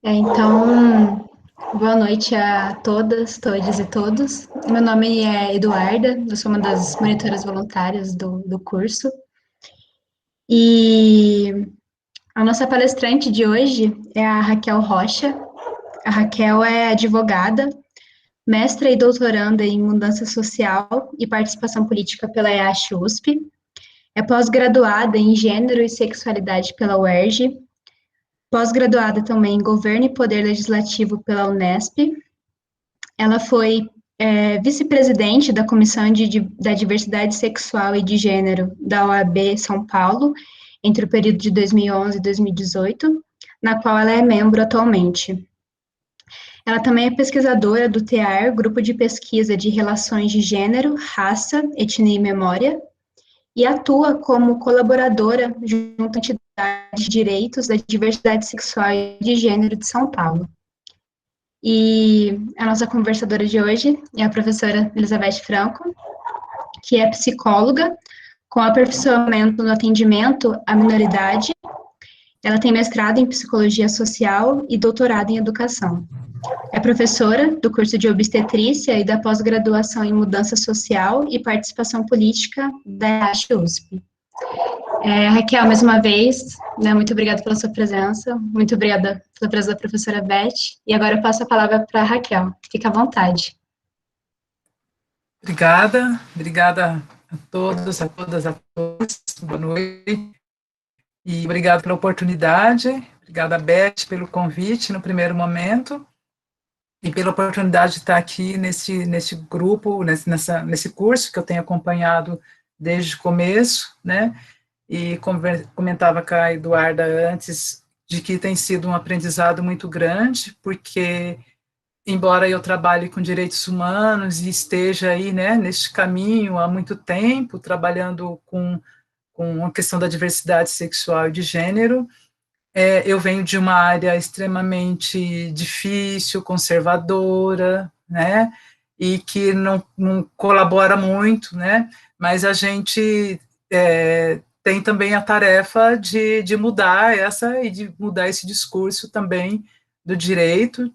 Boa noite a todas, todes e todos. Meu nome é Eduarda, eu sou uma das monitoras voluntárias do curso. E a nossa palestrante de hoje é a Raquel Rocha. A Raquel é advogada, mestra e doutoranda em mudança social e participação política pela EASH-USP. É pós-graduada em gênero e sexualidade pela UERJ, pós-graduada também em governo e poder legislativo pela Unesp. Ela foi vice-presidente da Comissão da Diversidade Sexual e de Gênero da OAB São Paulo, entre o período de 2011 e 2018, na qual ela é membro atualmente. Ela também é pesquisadora do TEAR, Grupo de Pesquisa de Relações de Gênero, Raça, Etnia e Memória, e atua como colaboradora junto à entidade de direitos da diversidade sexual e de gênero de São Paulo. E a nossa conversadora de hoje é a professora Elizabeth Franco, que é psicóloga, com aperfeiçoamento no atendimento à minoridade. Ela tem mestrado em psicologia social e doutorado em educação. É professora do curso de obstetrícia e da pós-graduação em mudança social e participação política da USP. Raquel, mais uma vez, né, muito obrigada pela sua presença, muito obrigada pela presença da professora Beth, e agora eu passo a palavra para a Raquel, fica à vontade. Obrigada a todos, a todas, a todos, boa noite, e obrigado pela oportunidade, obrigada, Beth, pelo convite no primeiro momento, e pela oportunidade de estar aqui nesse grupo, nesse curso que eu tenho acompanhado desde o começo, né, e comentava com a Eduarda antes de que tem sido um aprendizado muito grande, porque embora eu trabalhe com direitos humanos e esteja aí, né, neste caminho há muito tempo, trabalhando com a questão da diversidade sexual e de gênero, eu venho de uma área extremamente difícil, conservadora, né, e que não colabora muito, né, mas a gente tem também a tarefa de mudar e de mudar esse discurso também do direito,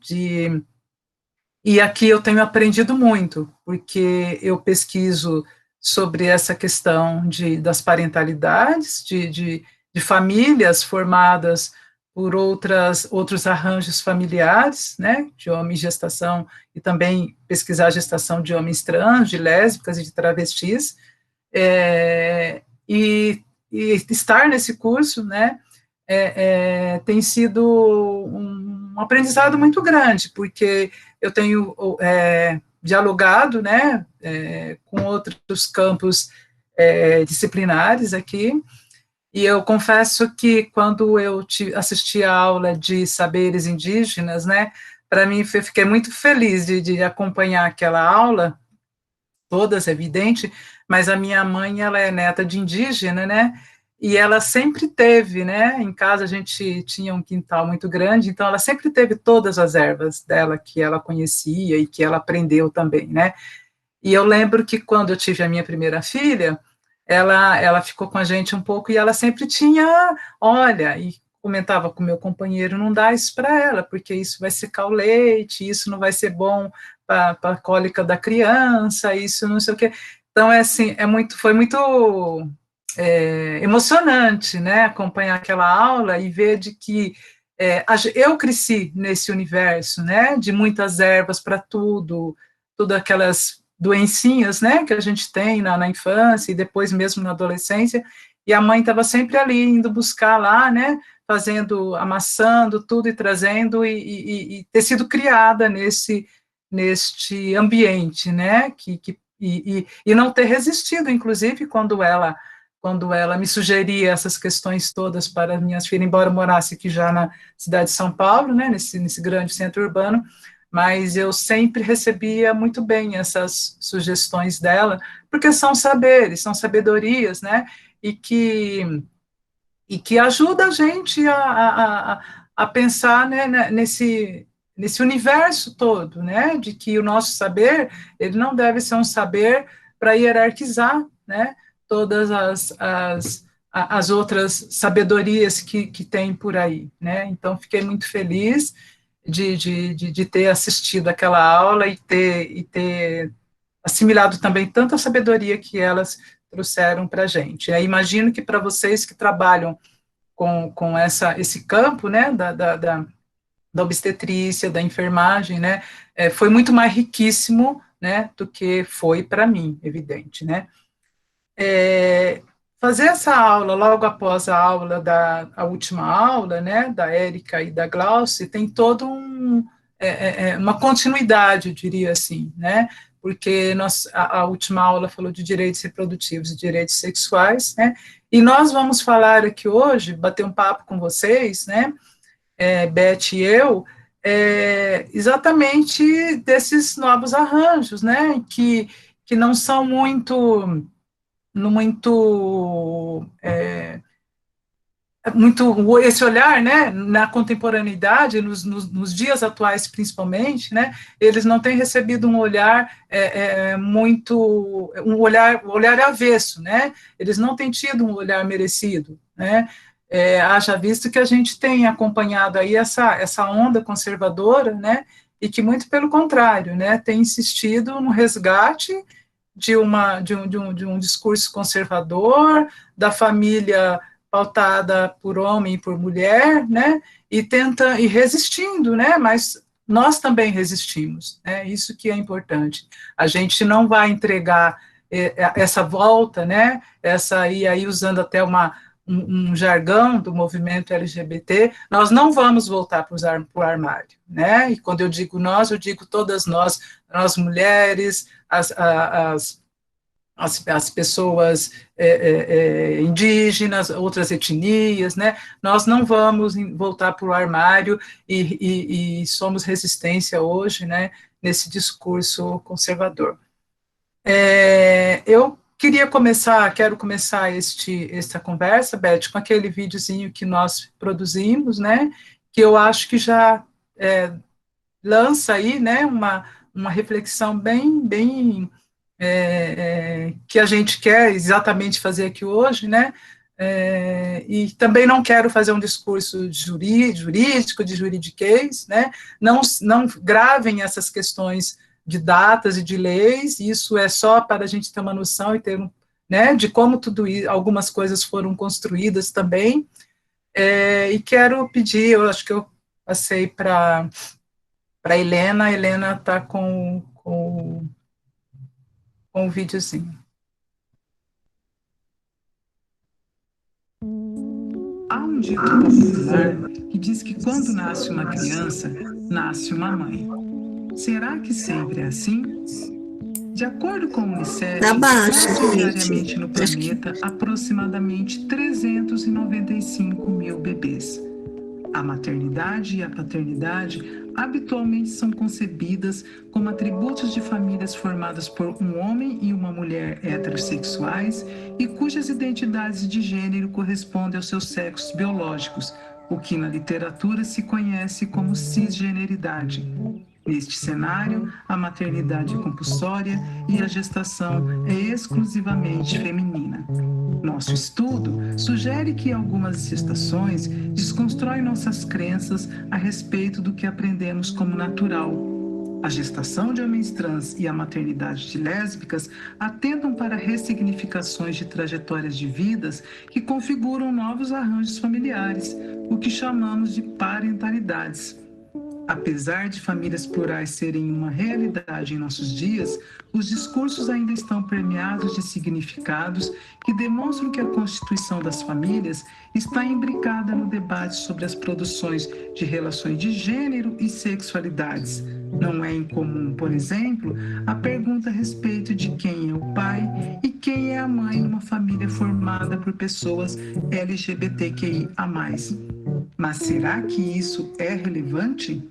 e aqui eu tenho aprendido muito, porque eu pesquiso sobre essa questão das parentalidades, de famílias formadas por outros arranjos familiares, né, de homens gestação, e também pesquisar a gestação de homens trans, de lésbicas e de travestis, e estar nesse curso, né, tem sido um aprendizado muito grande, porque eu tenho dialogado, né, com outros campos disciplinares aqui, e eu confesso que quando eu assisti a aula de saberes indígenas, né, para mim eu fiquei muito feliz de acompanhar aquela aula, todas, é evidente, mas a minha mãe, ela é neta de indígena, né, e ela sempre teve, né, em casa a gente tinha um quintal muito grande, então ela sempre teve todas as ervas dela que ela conhecia e que ela aprendeu também, né, e eu lembro que quando eu tive a minha primeira filha, ela ficou com a gente um pouco e ela sempre tinha, olha, e comentava com o meu companheiro, não dá isso para ela, porque isso vai secar o leite, isso não vai ser bom para a cólica da criança, isso não sei o quê. Então, assim, foi muito emocionante, né, acompanhar aquela aula e ver de que eu cresci nesse universo, né, de muitas ervas para tudo aquelas doencinhas, né, que a gente tem na infância e depois mesmo na adolescência, e a mãe estava sempre ali, indo buscar lá, né, fazendo, amassando tudo e trazendo, e ter sido criada neste ambiente, né, e não ter resistido, inclusive, quando ela me sugeria essas questões todas para minhas filhas, embora eu morasse aqui já na cidade de São Paulo, né, nesse grande centro urbano, mas eu sempre recebia muito bem essas sugestões dela, porque são saberes, são sabedorias, né, e que ajuda a gente a pensar, né, nesse universo todo, né, de que o nosso saber, ele não deve ser um saber para hierarquizar, né, todas as outras sabedorias que tem por aí, né, então fiquei muito feliz, de ter assistido aquela aula e ter assimilado também tanta sabedoria que elas trouxeram para a gente. Imagino que para vocês que trabalham com esse campo, né, da obstetrícia, da enfermagem, né, foi muito mais riquíssimo, né, do que foi para mim, evidente, né. Fazer essa aula logo após a aula a última aula, né, da Érica e da Glauce, tem todo uma continuidade, eu diria assim, né, porque a última aula falou de direitos reprodutivos e direitos sexuais, né, e nós vamos falar aqui hoje, bater um papo com vocês, né, Beth e eu, exatamente desses novos arranjos, né, que não são muito esse olhar, né, na contemporaneidade, nos dias atuais principalmente, né, eles não têm recebido um olhar um olhar avesso, né, eles não têm tido um olhar merecido, né, haja visto que a gente tem acompanhado aí essa onda conservadora, né, e que muito pelo contrário, né, tem insistido no resgate de um discurso conservador, da família pautada por homem e por mulher, né, e resistindo, né, mas nós também resistimos, né, isso que é importante. A gente não vai entregar essa volta, né, e aí usando até um jargão do movimento LGBT, nós não vamos voltar para o armário, né, e quando eu digo nós, eu digo todas nós mulheres, as pessoas indígenas, outras etnias, né? Nós não vamos voltar para o armário e somos resistência hoje, né? Nesse discurso conservador. Eu quero começar esta conversa, Beth, com aquele videozinho que nós produzimos, né? Que eu acho que já lança aí, né? Uma reflexão bem que a gente quer exatamente fazer aqui hoje, né? E também não quero fazer um discurso jurídico, de juridiquês, né? Não gravem essas questões de datas e de leis, isso é só para a gente ter uma noção e ter né, de como algumas coisas foram construídas também. E quero pedir, eu acho que eu passei para a Helena está com o videozinho. Há um dito popular que diz que quando nasce uma criança, nasce uma mãe. Será que sempre é assim? De acordo com o Unicef, nascem diariamente no planeta aproximadamente 395 mil bebês. A maternidade e a paternidade habitualmente são concebidas como atributos de famílias formadas por um homem e uma mulher heterossexuais e cujas identidades de gênero correspondem aos seus sexos biológicos, o que na literatura se conhece como cisgeneridade. Neste cenário, a maternidade é compulsória e a gestação é exclusivamente feminina. Nosso estudo sugere que algumas gestações desconstroem nossas crenças a respeito do que aprendemos como natural. A gestação de homens trans e a maternidade de lésbicas atentam para ressignificações de trajetórias de vidas que configuram novos arranjos familiares, o que chamamos de parentalidades. Apesar de famílias plurais serem uma realidade em nossos dias, os discursos ainda estão permeados de significados que demonstram que a constituição das famílias está imbricada no debate sobre as produções de relações de gênero e sexualidades. Não é incomum, por exemplo, a pergunta a respeito de quem é o pai e quem é a mãe numa família formada por pessoas LGBTQIA+. Mas será que isso é relevante?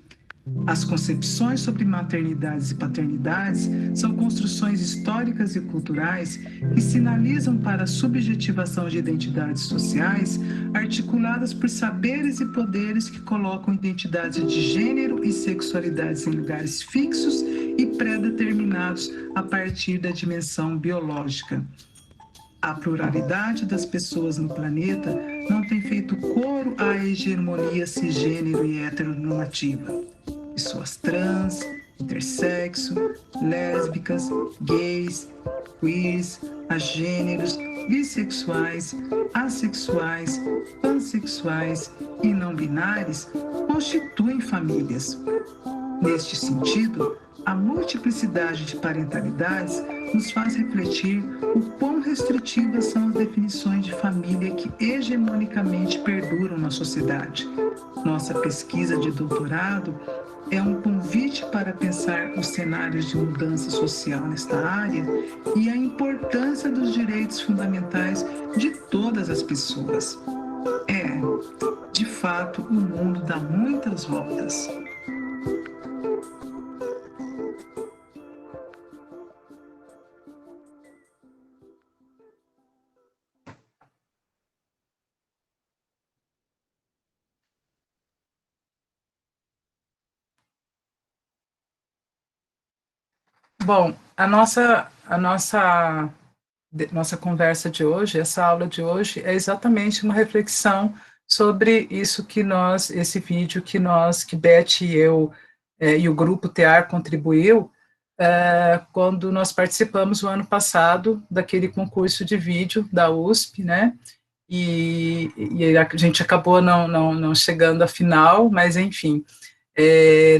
As concepções sobre maternidades e paternidades são construções históricas e culturais que sinalizam para a subjetivação de identidades sociais articuladas por saberes e poderes que colocam identidades de gênero e sexualidades em lugares fixos e pré-determinados a partir da dimensão biológica. A pluralidade das pessoas no planeta não tem feito coro à hegemonia cisgênero e heteronormativa. pessoas trans, intersexo, lésbicas, gays, queers, agêneros, bissexuais, assexuais, pansexuais e não binários constituem famílias. Neste sentido, a multiplicidade de parentalidades nos faz refletir o quão restritivas são as definições de família que hegemonicamente perduram na sociedade. Nossa pesquisa de doutorado é um convite para pensar os cenários de mudança social nesta área e a importância dos direitos fundamentais de todas as pessoas. De fato, o mundo dá muitas voltas. Bom, nossa conversa de hoje, essa aula de hoje, é exatamente uma reflexão sobre isso que esse vídeo que Beth e eu e o grupo TEAR contribuiu quando nós participamos o ano passado daquele concurso de vídeo da USP, né? E a gente acabou não chegando à final, mas enfim,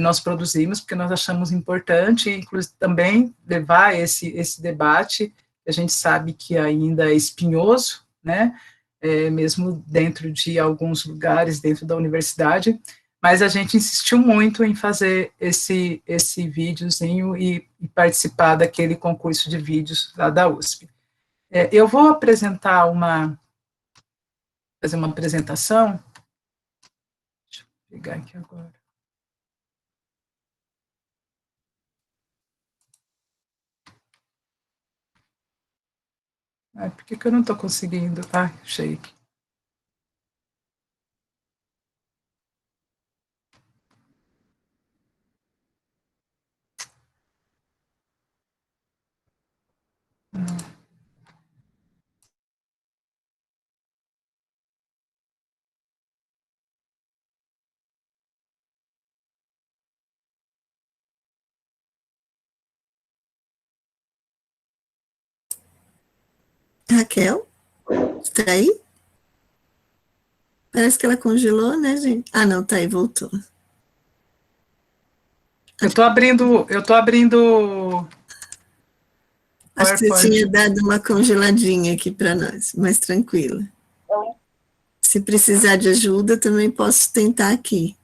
nós produzimos porque nós achamos importante, inclusive também levar esse debate, que a gente sabe que ainda é espinhoso, né, mesmo dentro de alguns lugares, dentro da universidade, mas a gente insistiu muito em fazer esse videozinho e participar daquele concurso de vídeos lá da USP. Eu vou fazer uma apresentação, deixa eu pegar aqui agora. Por que eu não estou conseguindo? Achei aqui. Raquel, está aí? Parece que ela congelou, né, gente? Ah, não, tá aí, voltou. Eu tô abrindo. Acho que você tinha dado uma congeladinha aqui para nós, mais tranquila. Se precisar de ajuda, também posso tentar aqui.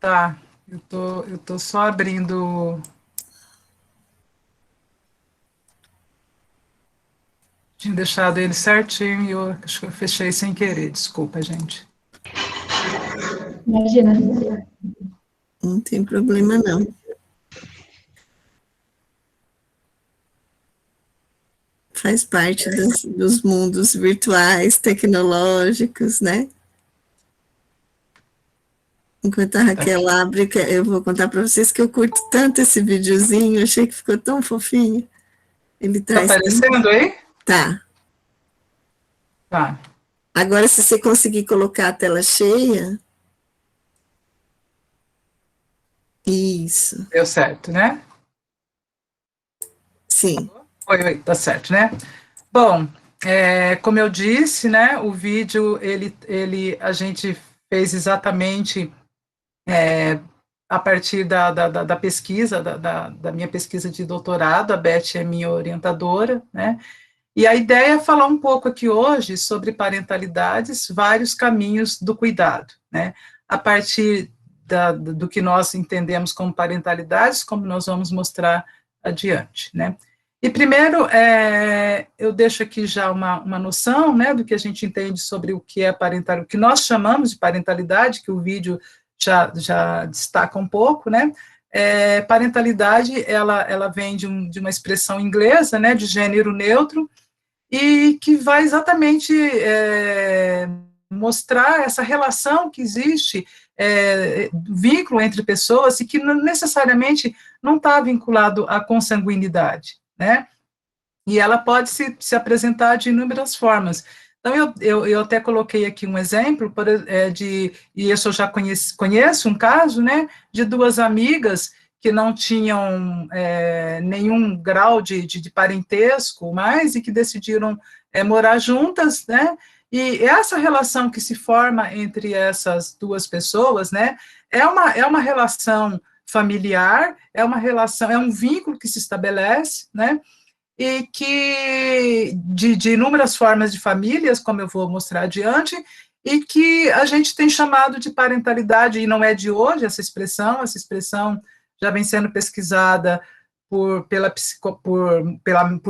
Tá, eu tô só abrindo. Tinha deixado ele certinho e eu acho que eu fechei sem querer, desculpa, gente. Imagina. Não tem problema, não. Faz parte dos mundos virtuais, tecnológicos, né? Enquanto a Raquel abre, eu vou contar para vocês que eu curto tanto esse videozinho, achei que ficou tão fofinho. Ele traz... Tá aparecendo aí? Tá. Tá. Agora, se você conseguir colocar a tela cheia... Isso. Deu certo, né? Sim. Oi, tá certo, né? Bom, como eu disse, né, o vídeo, a gente fez exatamente a partir da pesquisa, da minha pesquisa de doutorado, a Beth é minha orientadora, né, e a ideia é falar um pouco aqui hoje sobre parentalidades, vários caminhos do cuidado, né, a partir do que nós entendemos como parentalidades, como nós vamos mostrar adiante, né. E primeiro, eu deixo aqui já uma noção, né, do que a gente entende sobre o que é parentalidade, o que nós chamamos de parentalidade, que o vídeo já destaca um pouco, né. Parentalidade, ela vem de uma expressão inglesa, né, de gênero neutro, e que vai exatamente mostrar essa relação que existe, vínculo entre pessoas, e que necessariamente não está vinculado à consanguinidade, né? E ela pode se apresentar de inúmeras formas, Então, eu até coloquei aqui um exemplo, e isso eu já conheço um caso, né, de duas amigas que não tinham nenhum grau de parentesco mais, e que decidiram morar juntas, né, e essa relação que se forma entre essas duas pessoas, né, é uma relação familiar, é uma relação, é um vínculo que se estabelece, né, e que de inúmeras formas de famílias, como eu vou mostrar adiante, e que a gente tem chamado de parentalidade, e não é de hoje essa expressão já vem sendo pesquisada por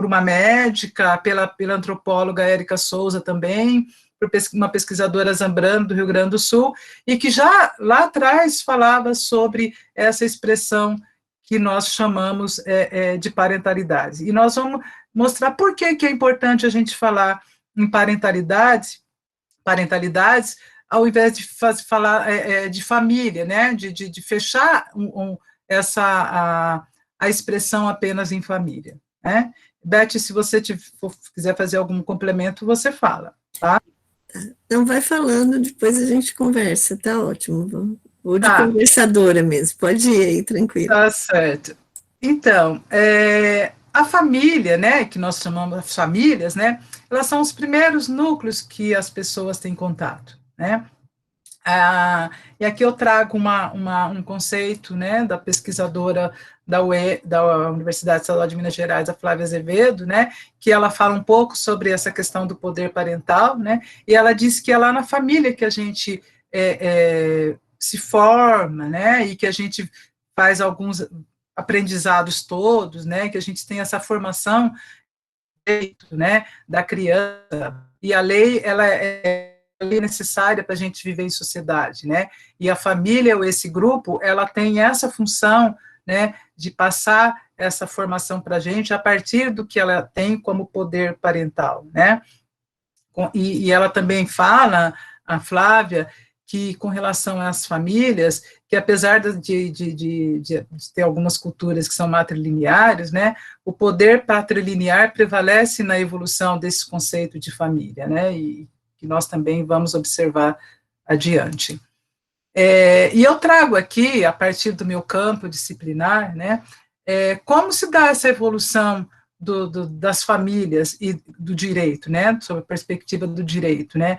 uma médica, pela antropóloga Érica Souza também, por uma pesquisadora Zambrano, do Rio Grande do Sul, e que já lá atrás falava sobre essa expressão que nós chamamos de parentalidade. E nós vamos mostrar por que é importante a gente falar em parentalidades, ao invés de falar de família, né, de fechar a expressão apenas em família, né? Beth, se você quiser fazer algum complemento, você fala, tá? Então, vai falando, depois a gente conversa, tá ótimo. Vou de conversadora mesmo, pode ir aí, tranquilo. Tá certo. Então, a família, né, que nós chamamos de famílias, né, elas são os primeiros núcleos que as pessoas têm contato, né? E aqui eu trago um conceito, né, da pesquisadora da Universidade Estadual de Minas Gerais, a Flávia Azevedo, né, que ela fala um pouco sobre essa questão do poder parental, né, e ela diz que é lá na família que a gente se forma, né, e que a gente faz alguns aprendizados todos, né, que a gente tem essa formação, né, da criança, e a lei, ela é necessária para a gente viver em sociedade, né, e a família, ou esse grupo, ela tem essa função, né, de passar essa formação para a gente a partir do que ela tem como poder parental, né, e ela também fala, a Flávia, que com relação às famílias, que apesar de ter algumas culturas que são matrilineares, né, o poder patrilinear prevalece na evolução desse conceito de família, né, e que nós também vamos observar adiante. E eu trago aqui, a partir do meu campo disciplinar, né, como se dá essa evolução das famílias e do direito, né, sob a perspectiva do direito, né,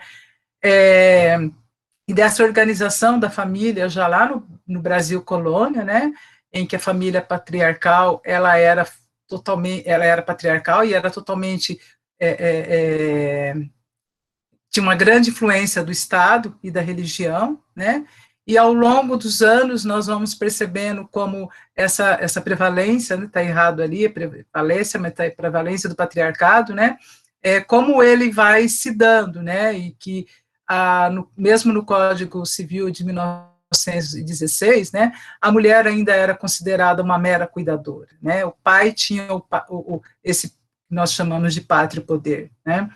e dessa organização da família já lá no Brasil colônia, né, em que a família patriarcal, ela era patriarcal e era totalmente tinha uma grande influência do Estado e da religião, né, e ao longo dos anos nós vamos percebendo como essa prevalência, está errado ali, prevalência, mas a prevalência do patriarcado, né, como ele vai se dando, né, e que mesmo no Código Civil de 1916, né, a mulher ainda era considerada uma mera cuidadora, né, o pai tinha esse que nós chamamos de pátrio poder, né,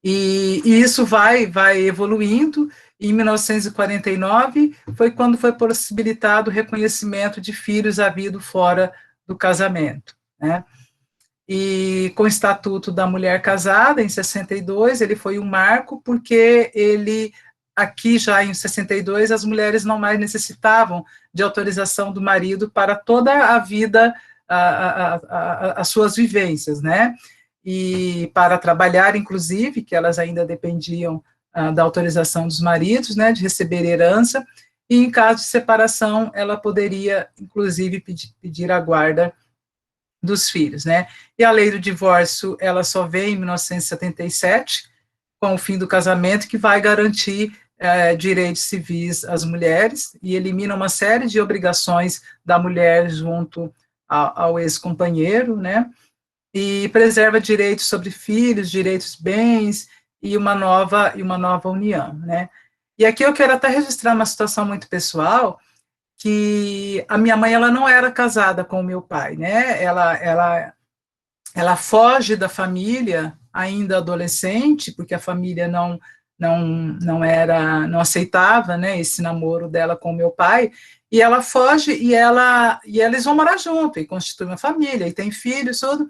e isso vai evoluindo. Em 1949 foi quando foi possibilitado o reconhecimento de filhos havidos fora do casamento, né, e com o Estatuto da Mulher Casada, em 62, ele foi um marco, porque aqui já em 62, as mulheres não mais necessitavam de autorização do marido para toda a vida, as suas vivências, né, e para trabalhar, inclusive, que elas ainda dependiam da autorização dos maridos, né, de receber herança, e em caso de separação, ela poderia, inclusive, pedir a guarda dos filhos, né, e a lei do divórcio, ela só vem em 1977, com o fim do casamento, que vai garantir direitos civis às mulheres, e elimina uma série de obrigações da mulher junto ao ex-companheiro, né, e preserva direitos sobre filhos, direitos bens, e uma nova união, né. E aqui eu quero até registrar uma situação muito pessoal, que a minha mãe, ela não era casada com o meu pai, né, ela foge da família ainda adolescente, porque a família não aceitava, né, esse namoro dela com o meu pai, e ela foge, e eles vão morar junto, e constituem uma família, e tem filhos, tudo,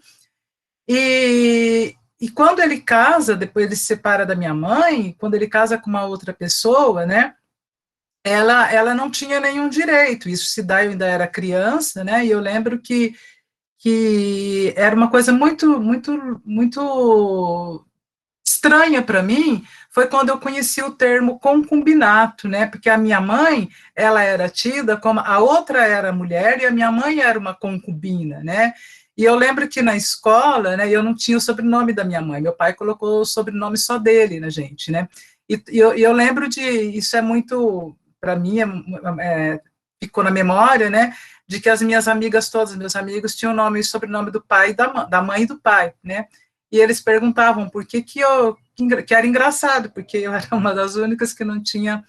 e e quando ele casa, depois ele se separa da minha mãe, quando ele casa com uma outra pessoa, né, ela não tinha nenhum direito, isso se dá, eu ainda era criança, né, e eu lembro que era uma coisa muito estranha para mim, foi quando eu conheci o termo concubinato, né, porque a minha mãe, ela era tida como, a outra era mulher e a minha mãe era uma concubina, né, e eu lembro que na escola, né, eu não tinha o sobrenome da minha mãe, meu pai colocou o sobrenome só dele na gente, né, e eu lembro isso é muito, para mim, ficou na memória, né, de que as minhas amigas todas, meus amigos, tinham o nome e sobrenome do pai e da mãe e do pai, né, e eles perguntavam por que era engraçado, porque eu era uma das únicas que não tinha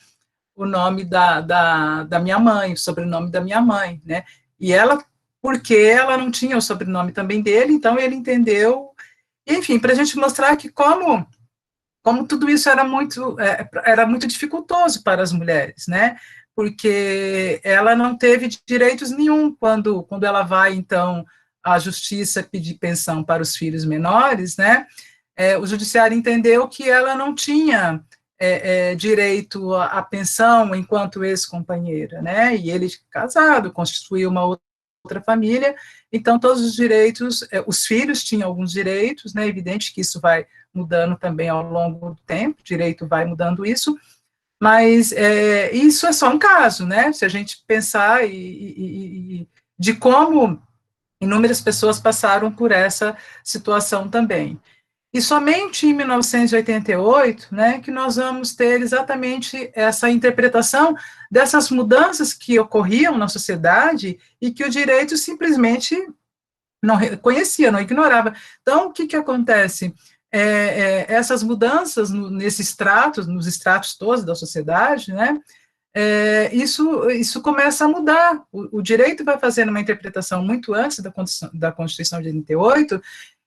o nome da minha mãe, o sobrenome da minha mãe, né, e ela, porque ela não tinha o sobrenome também dele, então ele entendeu, enfim, para a gente mostrar que como tudo isso era muito dificultoso para as mulheres, né, porque ela não teve direitos nenhum quando ela vai, então, à justiça pedir pensão para os filhos menores, né, o judiciário entendeu que ela não tinha direito à pensão enquanto ex-companheira, né, e ele casado, constituiu uma outra família, então todos os direitos, os filhos tinham alguns direitos, né, evidente que isso vai mudando também ao longo do tempo, o direito vai mudando isso, mas isso é só um caso, né, se a gente pensar de como inúmeras pessoas passaram por essa situação também. E somente em 1988, né, que nós vamos ter exatamente essa interpretação dessas mudanças que ocorriam na sociedade e que o direito simplesmente não reconhecia, não ignorava. Então, o que acontece? Essas mudanças nos estratos todos da sociedade, né, isso começa a mudar. O direito vai fazendo uma interpretação muito antes da Constituição de 88,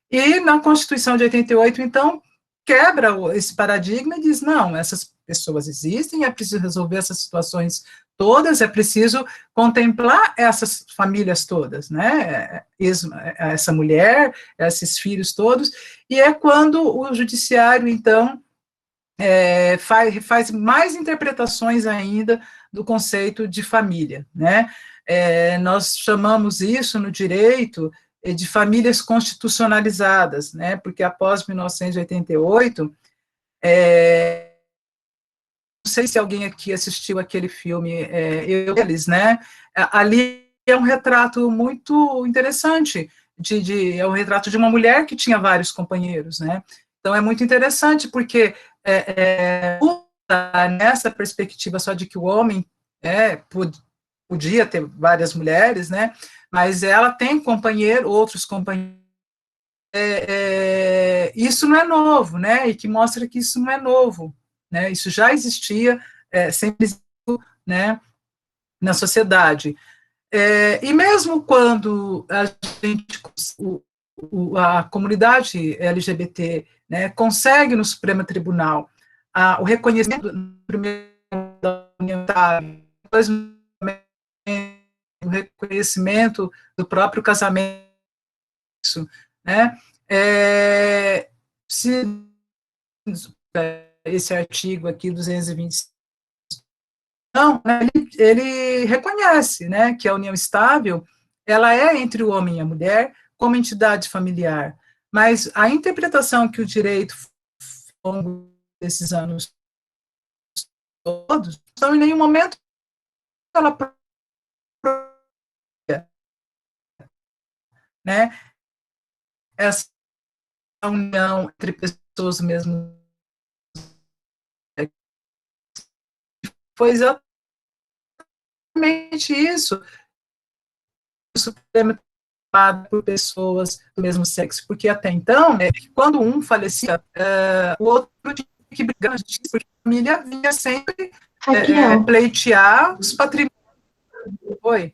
e na Constituição de 88, então, quebra esse paradigma e diz, não, essas pessoas existem, é preciso resolver essas situações todas, é preciso contemplar essas famílias todas, né, essa mulher, esses filhos todos, e é quando o judiciário, então, faz mais interpretações ainda do conceito de família, né, nós chamamos isso no direito de famílias constitucionalizadas, né, porque após 1988, não sei se alguém aqui assistiu aquele filme, Eles, né, ali é um retrato muito interessante, é um retrato de uma mulher que tinha vários companheiros, né, então é muito interessante, porque nessa perspectiva só de que o homem podia ter várias mulheres, né, mas ela tem outros companheiros, isso não é novo, né, e que mostra que isso não é novo, né, isso já existia, sempre existiu, né, na sociedade. E mesmo quando a comunidade LGBT, né, consegue no Supremo Tribunal o reconhecimento do primeiro da União, depois o reconhecimento do próprio casamento, né, se esse artigo aqui, 225, não, né, ele reconhece, né, que a união estável, ela é entre o homem e a mulher, como entidade familiar, mas a interpretação que o direito, ao longo desses anos todos, não em nenhum momento ela, né, essa união entre pessoas do mesmo foi exatamente isso. O Supremo por pessoas do mesmo sexo, porque até então, quando um falecia, o outro tinha que brigar, porque a família vinha sempre pleitear os patrimônios. Oi?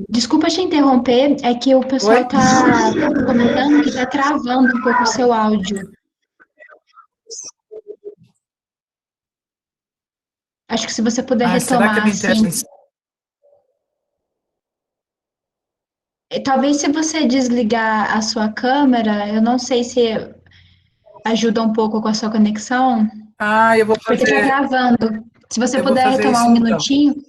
Desculpa te interromper, é que o pessoal está comentando que está travando um pouco o seu áudio. Acho que se você puder retomar, assim. Talvez se você desligar a sua câmera, eu não sei se ajuda um pouco com a sua conexão, Ah, eu vou porque está fazer, gravando. Se você eu vou puder fazer tomar isso um então. minutinho.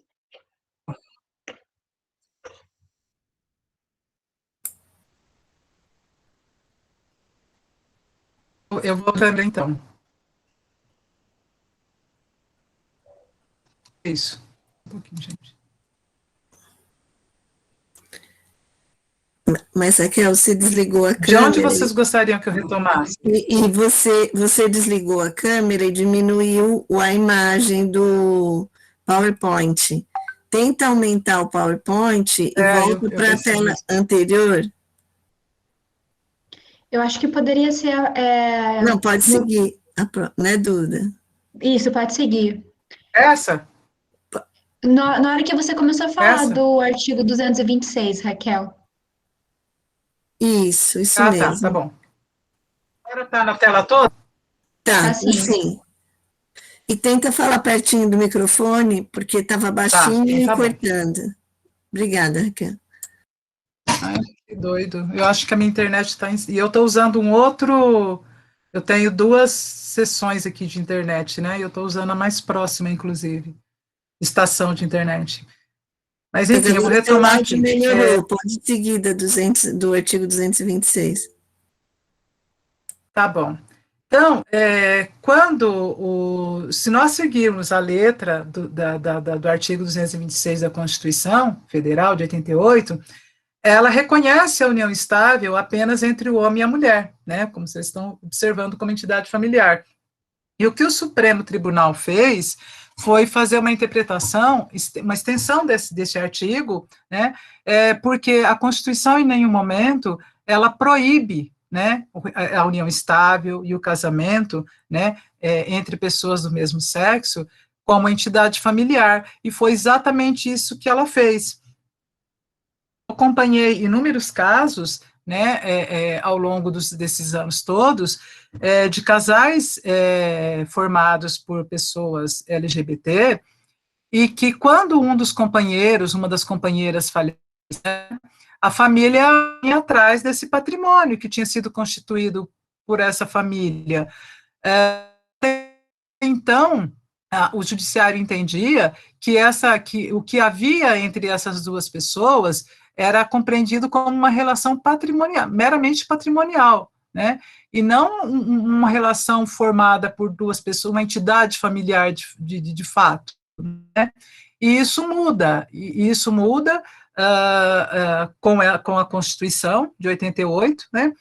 Eu vou fazer então. Isso. Um pouquinho, gente. Mas, Raquel, você desligou a De onde câmera vocês gostariam que eu retomasse? e você desligou a câmera e diminuiu a imagem do PowerPoint. Tenta aumentar o PowerPoint e volta Eu para a percebi tela isso. anterior. Eu acho que poderia ser. Não, pode seguir, né, Duda? Isso, pode seguir. Essa? Na hora que você começou a falar Essa? do artigo 226, Raquel. Isso Ah, tá mesmo. bom. Agora tá na tela toda? Tá, Assim. sim. E tenta falar pertinho do microfone, porque estava Tá, baixinho então e tá bom. cortando. Obrigada, Raquel. Ai, que doido. Eu acho que a minha internet está E eu estou usando um outro. Eu tenho duas sessões aqui de internet, né? E eu estou usando a mais próxima, inclusive. Estação de internet. Mas, Mas enfim, eu vou agora o seu retomar áudio aqui. melhorou, pode seguir do artigo 226. Tá bom. Então, se nós seguirmos a letra do artigo 226 da Constituição Federal de 88, ela reconhece a união estável apenas entre o homem e a mulher, né, como vocês estão observando como entidade familiar. E o que o Supremo Tribunal fez foi fazer uma interpretação, uma extensão desse artigo, né, porque a Constituição em nenhum momento ela proíbe, né, a união estável e o casamento, né, entre pessoas do mesmo sexo como entidade familiar, e foi exatamente isso que ela fez. Acompanhei inúmeros casos, né, ao longo desses anos todos, de casais formados por pessoas LGBT, e que quando um dos companheiros, uma das companheiras faleceu, a família ia atrás desse patrimônio que tinha sido constituído por essa família. Então, o judiciário entendia que o que havia entre essas duas pessoas era compreendido como uma relação patrimonial, meramente patrimonial, né? E não uma relação formada por duas pessoas, uma entidade familiar de fato, né? E isso muda com a Constituição de 88, né?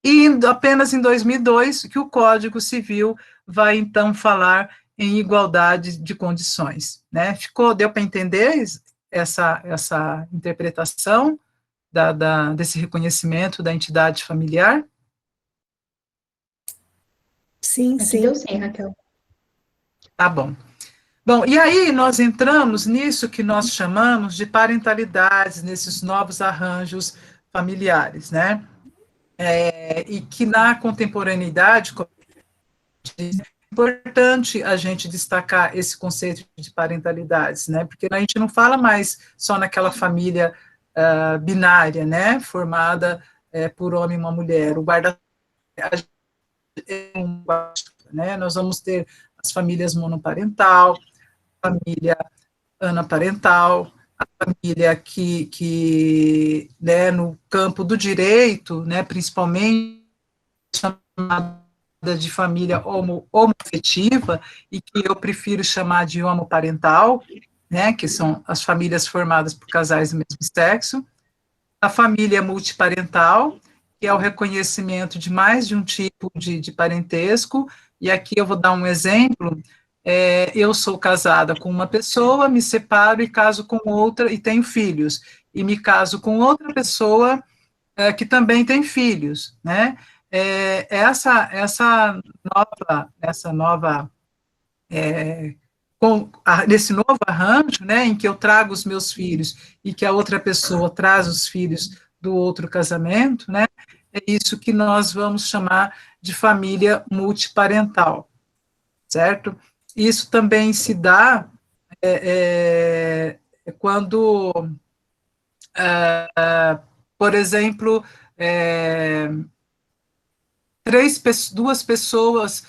E apenas em 2002 que o Código Civil vai, então, falar em igualdade de condições, né? Deu para entender essa interpretação desse reconhecimento da entidade familiar? Sim, Aqui sim. deu sim, Raquel. Tá bom. Bom, e aí nós entramos nisso que nós chamamos de parentalidades, nesses novos arranjos familiares, né? E que na contemporaneidade, é importante a gente destacar esse conceito de parentalidades, né? Porque a gente não fala mais só naquela família binária, né? Formada por homem e uma mulher. O guarda é um guarda, né? Nós vamos ter as famílias monoparental, família anaparental, a família né, no campo do direito, né, principalmente chamada de família homoafetiva, e que eu prefiro chamar de homoparental, né, que são as famílias formadas por casais do mesmo sexo, a família multiparental, que é o reconhecimento de mais de um tipo de parentesco, e aqui eu vou dar um exemplo. Eu sou casada com uma pessoa, me separo e caso com outra e tenho filhos, e me caso com outra pessoa que também tem filhos, né? Essa nova nesse novo arranjo, né, em que eu trago os meus filhos e que a outra pessoa traz os filhos do outro casamento, né, é isso que nós vamos chamar de família multiparental, certo? Isso também se dá quando, por exemplo, duas pessoas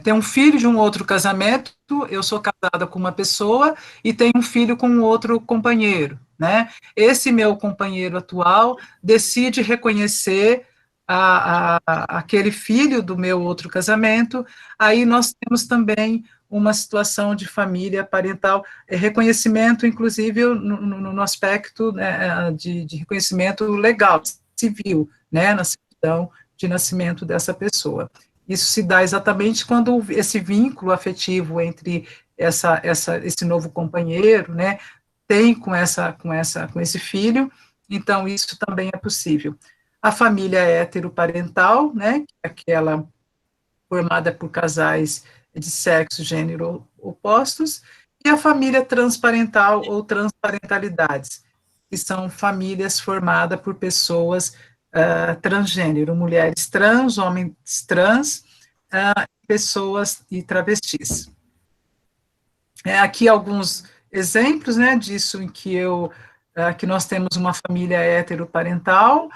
têm um filho de um outro casamento, eu sou casada com uma pessoa e tenho um filho com um outro companheiro, né? Esse meu companheiro atual decide reconhecer aquele filho do meu outro casamento, aí nós temos também uma situação de família parental, reconhecimento, inclusive, no aspecto, né, de reconhecimento legal, civil, né, na certidão de nascimento dessa pessoa. Isso se dá exatamente quando esse vínculo afetivo entre esse novo companheiro, né, tem com esse filho, então isso também é possível. A família heteroparental, né, que é aquela formada por casais de sexo e gênero opostos, e a família transparental ou transparentalidades, que são famílias formadas por pessoas transgênero, mulheres trans, homens trans, pessoas e travestis. Aqui alguns exemplos, né, disso em que nós temos uma família heteroparental,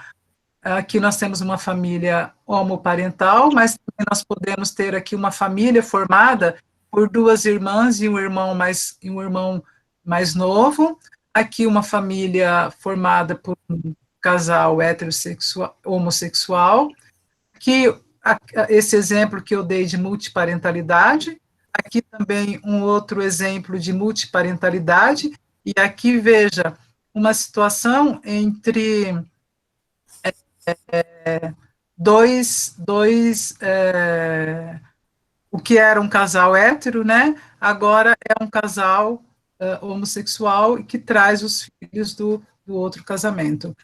aqui nós temos uma família homoparental, mas também nós podemos ter aqui uma família formada por duas irmãs e um irmão mais novo, aqui uma família formada por um casal heterossexual, homossexual, aqui esse exemplo que eu dei de multiparentalidade, aqui também um outro exemplo de multiparentalidade, e aqui veja uma situação entre o que era um casal hétero, né, agora é um casal homossexual que traz os filhos do outro casamento.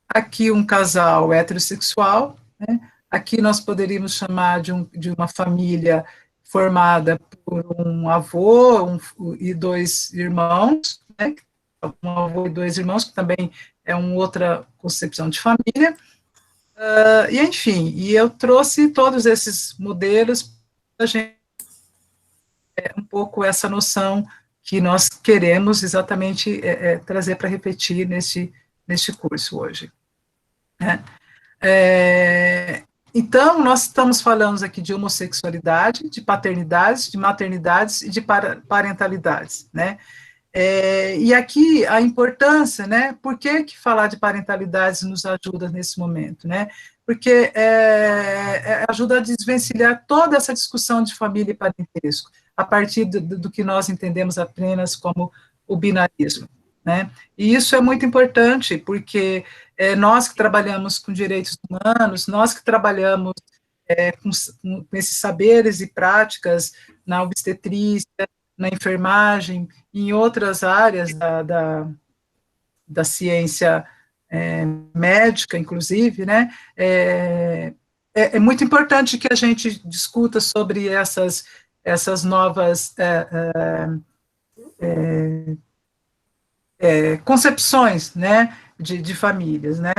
Aqui um casal heterossexual, né, aqui nós poderíamos chamar de uma família formada por um avô e dois irmãos, né, um avô e dois irmãos, que também é uma outra concepção de família, e enfim, e eu trouxe todos esses modelos para a gente um pouco essa noção que nós queremos exatamente trazer para refletir neste curso hoje. Né? Então, nós estamos falando aqui de homossexualidade, de paternidades, de maternidades e de parentalidades, né? E aqui a importância, né? Por que falar de parentalidades nos ajuda nesse momento, né? Porque ajuda a desvencilhar toda essa discussão de família e parentesco, a partir do que nós entendemos apenas como o binarismo, né? E isso é muito importante, porque nós que trabalhamos com direitos humanos, nós que trabalhamos com esses saberes e práticas na obstetrícia, na enfermagem, em outras áreas da ciência médica, inclusive, né, é muito importante que a gente discuta sobre essas novas concepções, né, de famílias, né.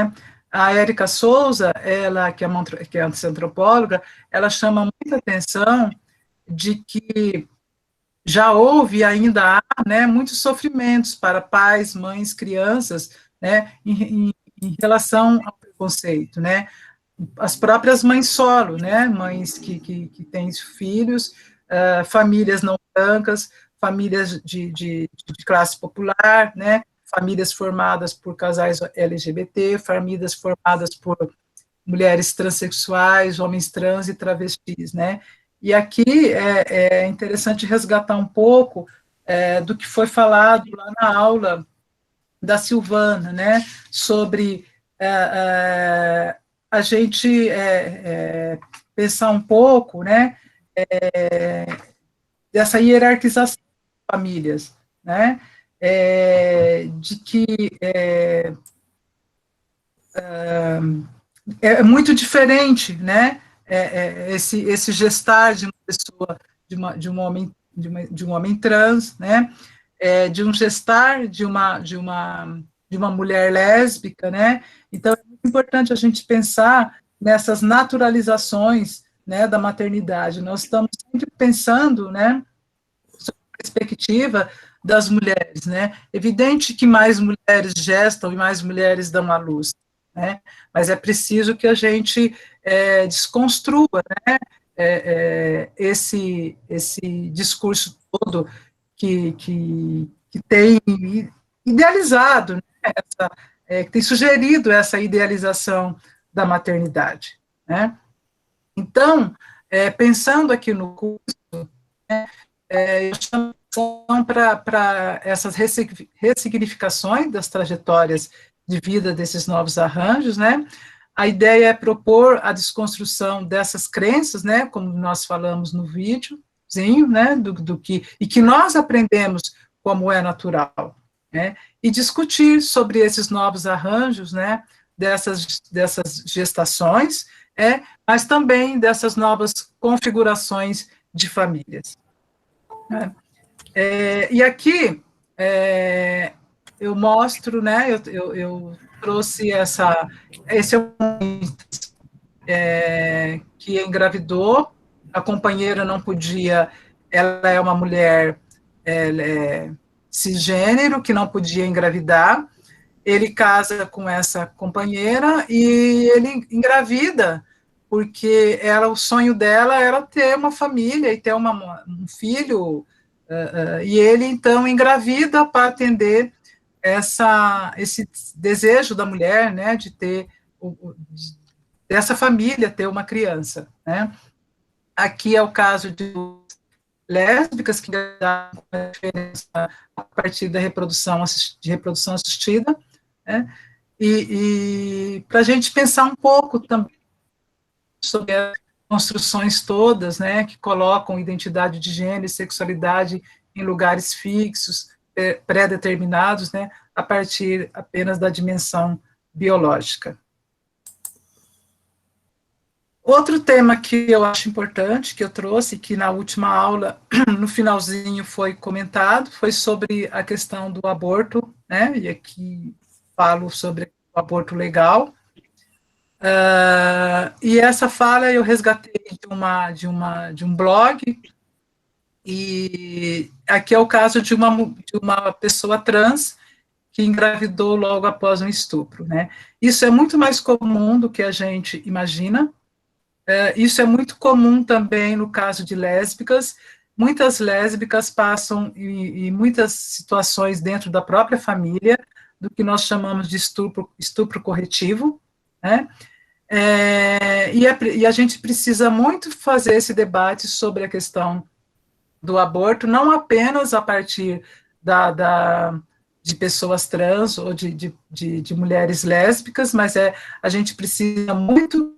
A Érica Souza, ela, que é antropóloga, ela chama muita atenção de que já houve e ainda há, né, muitos sofrimentos para pais, mães, crianças, né, em relação ao preconceito, né, as próprias mães solo, né, mães que têm filhos, famílias não brancas, famílias de classe popular, né, famílias formadas por casais LGBT, famílias formadas por mulheres transexuais, homens trans e travestis, né, e aqui é interessante resgatar um pouco do que foi falado lá na aula da Silvana, né, sobre a gente pensar um pouco, né, dessa hierarquização de famílias, né, de que é muito diferente, né, esse gestar de uma pessoa, de um homem trans, né, de um gestar de uma mulher lésbica, né, então é muito importante a gente pensar nessas naturalizações, né, da maternidade. Nós estamos sempre pensando, né, sobre a perspectiva das mulheres, né, evidente que mais mulheres gestam e mais mulheres dão à luz, né? Mas é preciso que a gente desconstrua, né, esse discurso todo que tem idealizado, né, que tem sugerido essa idealização da maternidade, né? Então, pensando aqui no curso, né, eu chamo para essas ressignificações das trajetórias de vida desses novos arranjos, né? A ideia é propor a desconstrução dessas crenças, né, como nós falamos no videozinho, né, do que nós aprendemos como é natural, né, e discutir sobre esses novos arranjos, né, dessas gestações, mas também dessas novas configurações de famílias. E aqui eu mostro, né, eu trouxe esse que engravidou, a companheira não podia, ela é uma mulher cisgênero, que não podia engravidar, ele casa com essa companheira e ele engravida, porque o sonho dela era ter uma família e ter um filho, e ele, então, engravida para atender esse desejo da mulher, né, de ter, dessa família ter uma criança, né. Aqui é o caso de lésbicas que engravidaram com a diferença a partir da reprodução assistida, né, e para a gente pensar um pouco também sobre as construções todas, né, que colocam identidade de gênero e sexualidade em lugares fixos, pré-determinados, né, a partir apenas da dimensão biológica. Outro tema que eu acho importante, que eu trouxe, que na última aula, no finalzinho foi comentado, foi sobre a questão do aborto, né, e aqui falo sobre o aborto legal. E essa fala eu resgatei de um blog, e aqui é o caso de uma pessoa trans que engravidou logo após um estupro, né? Isso é muito mais comum do que a gente imagina. Isso é muito comum também no caso de lésbicas. Muitas lésbicas passam em muitas situações dentro da própria família, do que nós chamamos de estupro corretivo, né? E a gente precisa muito fazer esse debate sobre a questão do aborto, não apenas a partir de pessoas trans ou de mulheres lésbicas, mas a gente precisa muito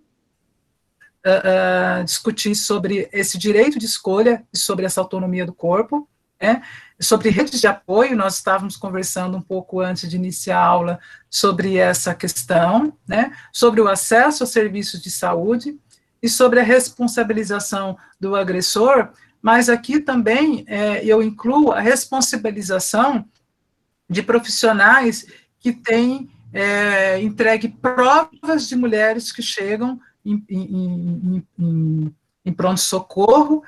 discutir sobre esse direito de escolha e sobre essa autonomia do corpo, né? Sobre redes de apoio, nós estávamos conversando um pouco antes de iniciar a aula sobre essa questão, né? Sobre o acesso a serviços de saúde e sobre a responsabilização do agressor, mas aqui também eu incluo a responsabilização de profissionais que têm entregue provas de mulheres que chegam em pronto-socorro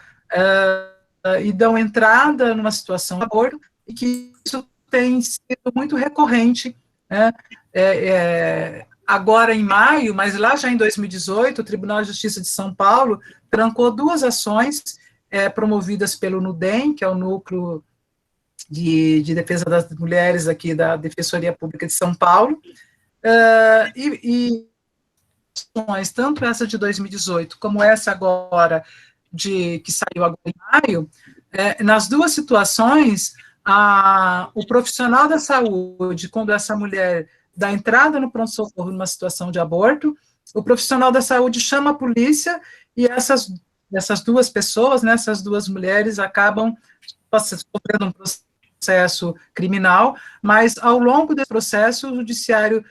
e dão entrada numa situação de aborto, e que isso tem sido muito recorrente, né? Agora em maio, mas lá já em 2018, o Tribunal de Justiça de São Paulo trancou 2 ações promovidas pelo NUDEM, que é o Núcleo de Defesa das Mulheres aqui da Defensoria Pública de São Paulo, tanto essa de 2018 como essa agora, que saiu agora em maio, nas 2 situações, o profissional da saúde, quando essa mulher dá entrada no pronto-socorro numa situação de aborto, o profissional da saúde chama a polícia, e essas 2 pessoas, né, essas 2 mulheres, acabam sofrendo um processo criminal, mas ao longo desse processo, o judiciário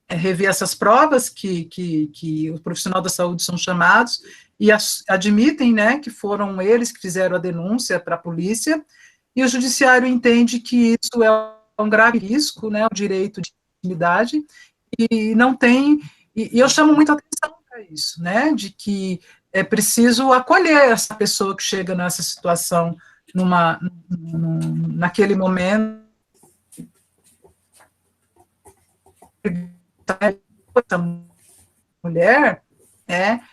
rever essas provas que o profissional da saúde são chamados e admitem, né, que foram eles que fizeram a denúncia para a polícia, e o judiciário entende que isso é um grave risco, né, o direito de intimidade, e não tem, e eu chamo muita atenção para isso, né, de que é preciso acolher essa pessoa que chega nessa situação, naquele momento, essa mulher,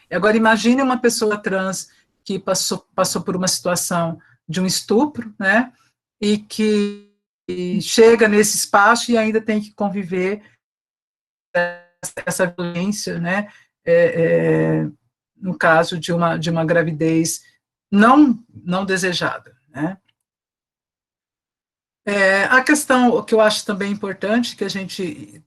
agora imagine uma pessoa trans que passou por uma situação de um estupro, né, e que chega nesse espaço e ainda tem que conviver essa violência, né, no caso de uma gravidez não desejada, né. A questão que eu acho também importante, que a gente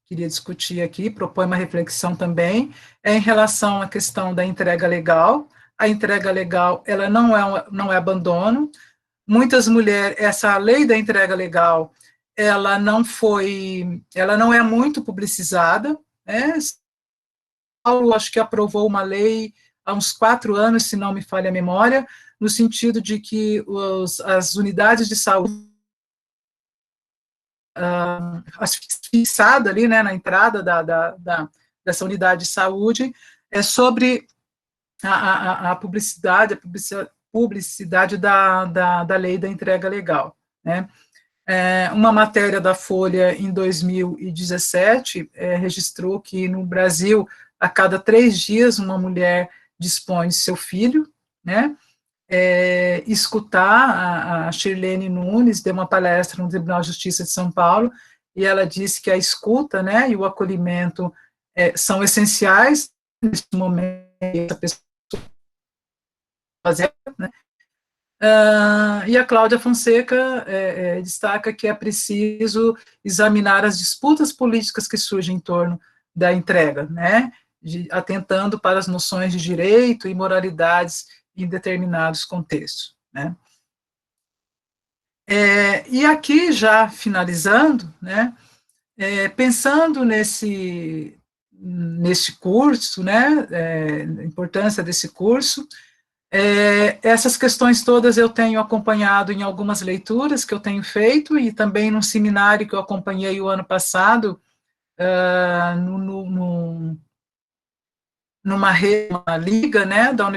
queria discutir aqui, propõe uma reflexão também, é em relação à questão da entrega legal. A entrega legal, ela não é abandono. Muitas mulheres, essa lei da entrega legal, ela não é muito publicizada, né? Paulo, acho que aprovou uma lei há uns 4 anos, se não me falha a memória, no sentido de que as unidades de saúde fixada ali, né, na entrada dessa unidade de saúde, sobre a publicidade da lei da entrega legal, né. Uma matéria da Folha, em 2017, registrou que no Brasil, a cada 3 dias, uma mulher dispõe de seu filho, né. Escutar a Shirlene Nunes, deu uma palestra no Tribunal de Justiça de São Paulo, e ela disse que a escuta, né, e o acolhimento são essenciais nesse momento, a pessoa fazer, né. E a Cláudia Fonseca destaca que é preciso examinar as disputas políticas que surgem em torno da entrega, né, atentando para as noções de direito e moralidades em determinados contextos, né. E aqui, já finalizando, né, pensando nesse curso, né, a importância desse curso, essas questões todas eu tenho acompanhado em algumas leituras que eu tenho feito, e também num seminário que eu acompanhei o ano passado, numa liga, né, da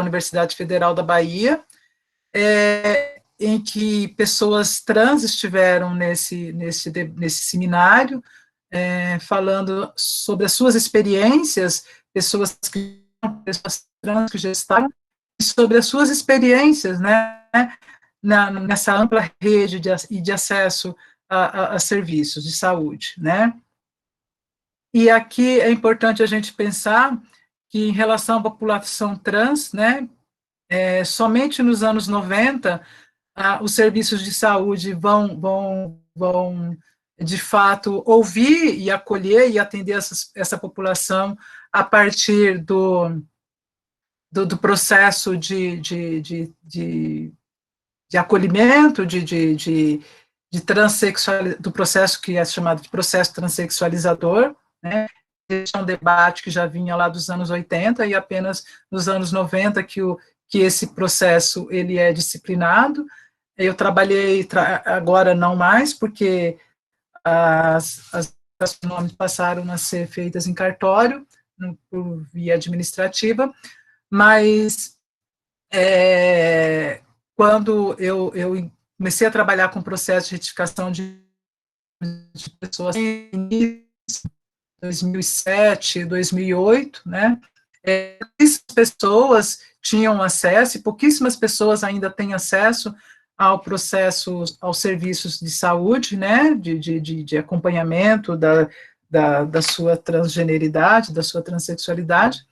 Universidade Federal da Bahia, em que pessoas trans estiveram nesse seminário, falando sobre as suas experiências, pessoas trans que já estavam, sobre as suas experiências, né, nessa ampla rede de acesso a serviços de saúde, né. E aqui é importante a gente pensar que, em relação à população trans, né, somente nos anos 90, os serviços de saúde vão de fato, ouvir e acolher e atender essa população a partir do processo de acolhimento, do processo que é chamado de processo transexualizador, né. Esse é um debate que já vinha lá dos anos 80, e apenas nos anos 90 que esse processo ele é disciplinado. Eu trabalhei, agora não mais, porque as nomes passaram a ser feitas em cartório, por via administrativa, mas quando eu comecei a trabalhar com o processo de retificação de pessoas em 2007, 2008, né, pouquíssimas pessoas tinham acesso, e pouquíssimas pessoas ainda têm acesso ao processo, aos serviços de saúde, né, de acompanhamento da sua transgeneridade, da sua transexualidade.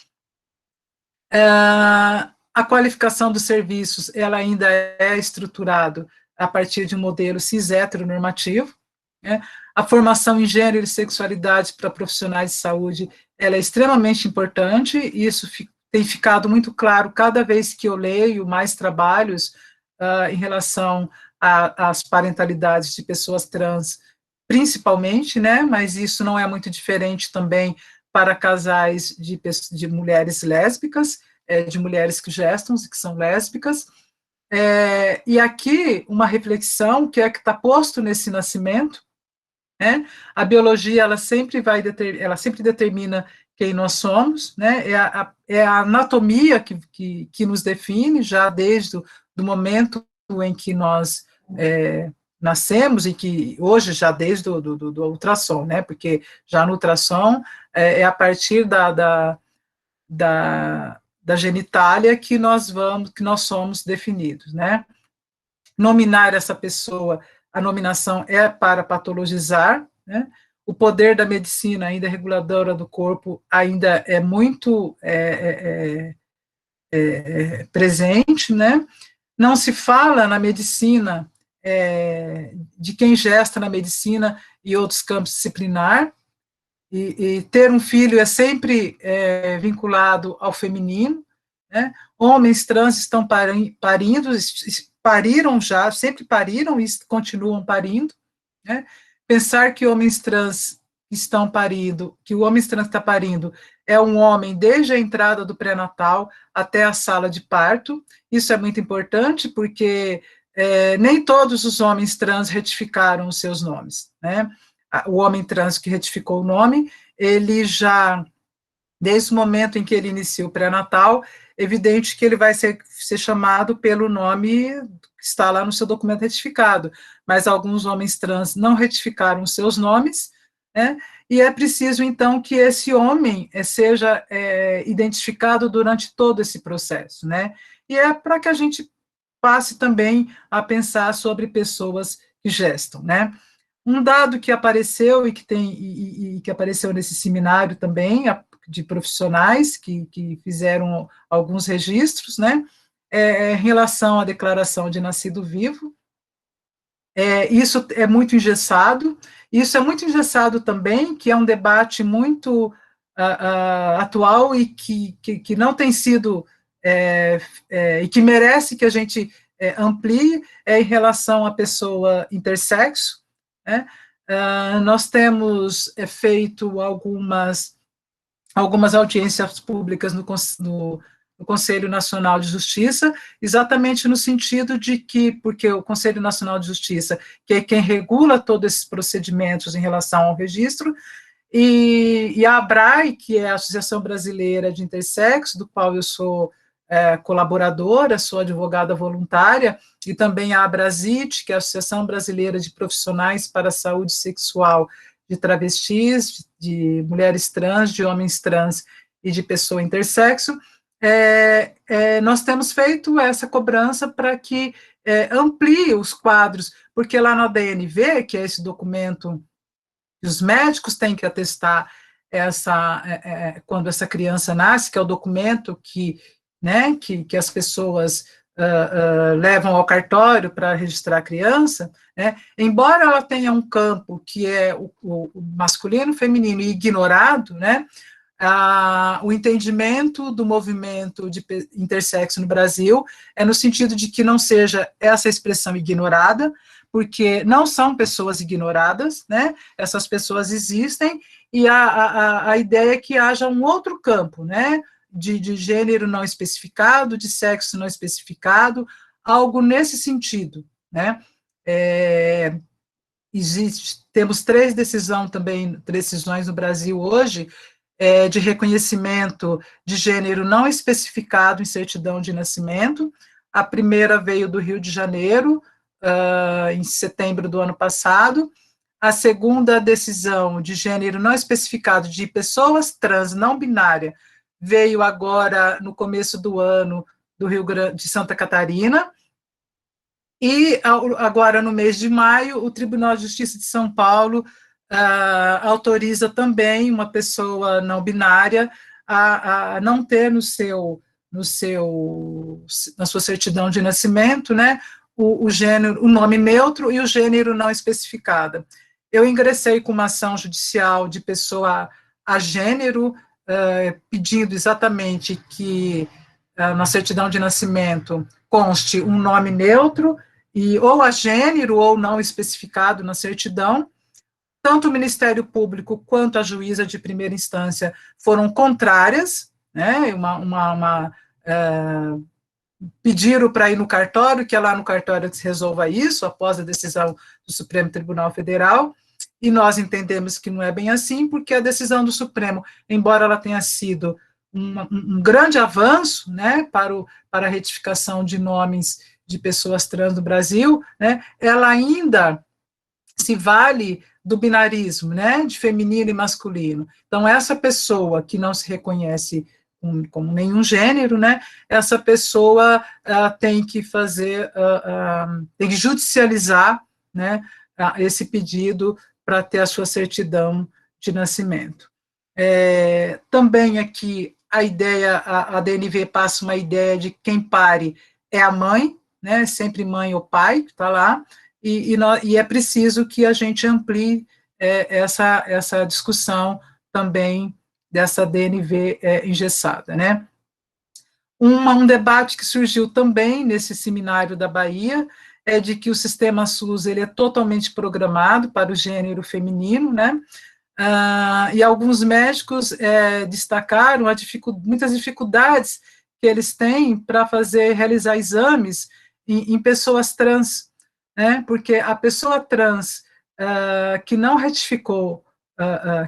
A qualificação dos serviços, ela ainda é estruturado a partir de um modelo cis-heteronormativo, né. A formação em gênero e sexualidade para profissionais de saúde, ela é extremamente importante, e isso tem ficado muito claro cada vez que eu leio mais trabalhos em relação às parentalidades de pessoas trans, principalmente, né, mas isso não é muito diferente também para casais de mulheres lésbicas, de mulheres que gestam, que são lésbicas. E aqui, uma reflexão que está posto nesse nascimento, né, a biologia, ela sempre determina quem nós somos, né, é a anatomia que nos define, já desde o momento em que nós nascemos e que hoje já desde do ultrassom, né, porque já no ultrassom é a partir da genitália que nós somos definidos, né. Nominar essa pessoa, a nominação é para patologizar, né, o poder da medicina ainda reguladora do corpo ainda é muito presente, né, não se fala na medicina de quem gesta na medicina e outros campos disciplinar, e ter um filho é sempre vinculado ao feminino, né? Homens trans estão parindo, pariram já, sempre pariram e continuam parindo, né? Pensar que homens trans estão parindo, que o homem trans que está parindo é um homem desde a entrada do pré-natal até a sala de parto, isso é muito importante, porque nem todos os homens trans retificaram os seus nomes, né? O homem trans que retificou o nome, ele já, desde o momento em que ele inicia o pré-natal, evidente que ele vai ser chamado pelo nome que está lá no seu documento retificado, mas alguns homens trans não retificaram os seus nomes, né, e é preciso, então, que esse homem seja identificado durante todo esse processo, né, e é para que a gente passe também a pensar sobre pessoas que gestam, né. Um dado que apareceu e que apareceu nesse seminário também, de profissionais que fizeram alguns registros, né, em relação à declaração de nascido vivo, isso é muito engessado, também, que é um debate muito atual e que não tem sido, e que merece que a gente amplie, em relação à pessoa intersexo, né? Nós temos feito algumas audiências públicas no Conselho Nacional de Justiça, exatamente no sentido de que, porque o Conselho Nacional de Justiça, que é quem regula todos esses procedimentos em relação ao registro, e a ABRAE, que é a Associação Brasileira de Intersexo, do qual eu sou colaboradora, sou advogada voluntária, e também a ABRASIT, que é a Associação Brasileira de Profissionais para a Saúde Sexual de Travestis, de mulheres trans, de homens trans e de pessoa intersexo, nós temos feito essa cobrança para que amplie os quadros, porque lá na DNV, que é esse documento que os médicos têm que atestar quando essa criança nasce, que é o documento que as pessoas levam ao cartório para registrar a criança, né, embora ela tenha um campo que é o masculino, feminino e ignorado, né, o entendimento do movimento de intersexo no Brasil é no sentido de que não seja essa expressão ignorada, porque não são pessoas ignoradas, né, essas pessoas existem, e a ideia é que haja um outro campo, né, de gênero não especificado, de sexo não especificado, algo nesse sentido, né. Temos 3 decisões no Brasil hoje, de reconhecimento de gênero não especificado em certidão de nascimento. A primeira veio do Rio de Janeiro, em setembro do ano passado. A segunda decisão de gênero não especificado de pessoas trans não binária veio agora no começo do ano do Rio Grande de Santa Catarina, e agora no mês de maio o Tribunal de Justiça de São Paulo autoriza também uma pessoa não binária a não ter na sua certidão de nascimento, né, o gênero, o nome neutro e o gênero não especificado. Eu ingressei com uma ação judicial de pessoa a gênero, pedindo exatamente que na certidão de nascimento conste um nome neutro, ou a gênero ou não especificado na certidão. Tanto o Ministério Público quanto a juíza de primeira instância foram contrárias, né, pediram para ir no cartório, que é lá no cartório que se resolva isso, após a decisão do Supremo Tribunal Federal, e nós entendemos que não é bem assim, porque a decisão do Supremo, embora ela tenha sido um grande avanço, né, para a retificação de nomes de pessoas trans no Brasil, né, ela ainda se vale do binarismo, né, de feminino e masculino. Então, essa pessoa que não se reconhece como nenhum gênero, né, essa pessoa tem que fazer, tem que judicializar, né, esse pedido para ter a sua certidão de nascimento. Também aqui a ideia, a DNV passa uma ideia de quem pare é a mãe, né, sempre mãe ou pai, que está lá, e é preciso que a gente amplie essa discussão também dessa DNV engessada, né. Um debate que surgiu também nesse seminário da Bahia é de que o sistema SUS ele é totalmente programado para o gênero feminino, né, e alguns médicos destacaram muitas dificuldades que eles têm para realizar exames em pessoas trans, né, porque a pessoa trans que não retificou,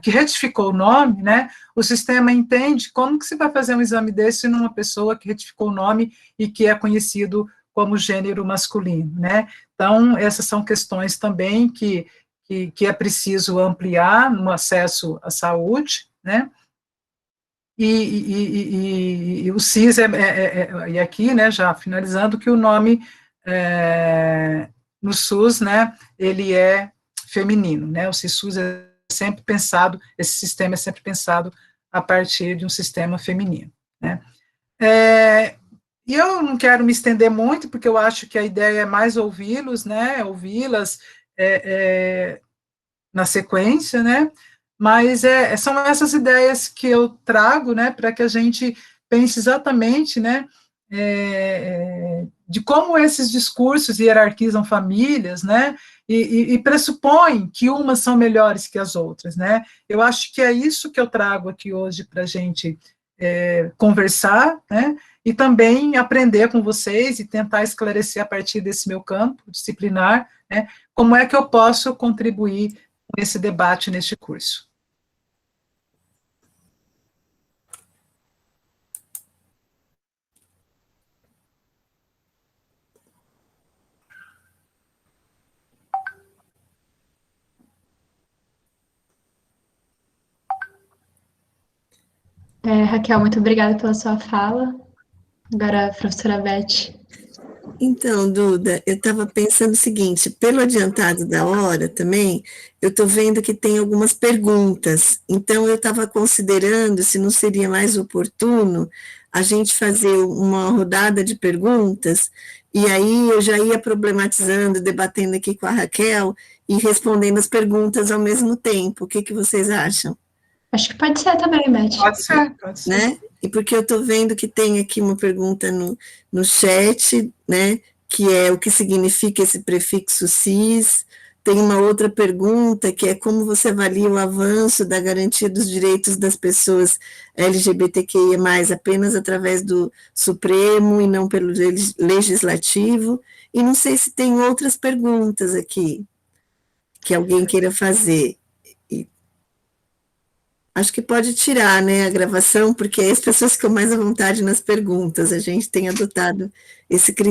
que retificou o nome, né, o sistema entende como que se vai fazer um exame desse numa pessoa que retificou o nome e que é conhecido como gênero masculino, né. Então, essas são questões também que é preciso ampliar no acesso à saúde, né, e o CIS, e aqui, né, já finalizando, que o nome no SUS, né, ele é feminino, né, o CISUS é sempre pensado, esse sistema é sempre pensado a partir de um sistema feminino, né. E eu não quero me estender muito, porque eu acho que a ideia é mais ouvi-los, né, ouvi-las na sequência, né, mas são essas ideias que eu trago, né, para que a gente pense exatamente, né, de como esses discursos hierarquizam famílias, né, e pressupõem que umas são melhores que as outras, né. Eu acho que é isso que eu trago aqui hoje para a gente conversar, né, e também aprender com vocês e tentar esclarecer a partir desse meu campo disciplinar, né, como é que eu posso contribuir com esse debate neste curso. Raquel, muito obrigada pela sua fala. Agora, a professora Beth. Então, Duda, eu estava pensando o seguinte, pelo adiantado da hora também, eu estou vendo que tem algumas perguntas, então eu estava considerando se não seria mais oportuno a gente fazer uma rodada de perguntas, e aí eu já ia problematizando, debatendo aqui com a Raquel, e respondendo as perguntas ao mesmo tempo. O que vocês acham? Acho que pode ser também, Beth. Pode ser. Né? E porque eu estou vendo que tem aqui uma pergunta no chat, né, que é o que significa esse prefixo cis. Tem uma outra pergunta, que é como você avalia o avanço da garantia dos direitos das pessoas LGBTQIA+, apenas através do Supremo e não pelo Legislativo. E não sei se tem outras perguntas aqui que alguém queira fazer. Acho que pode tirar, né, a gravação, porque aí as pessoas ficam mais à vontade nas perguntas. A gente tem adotado esse critério.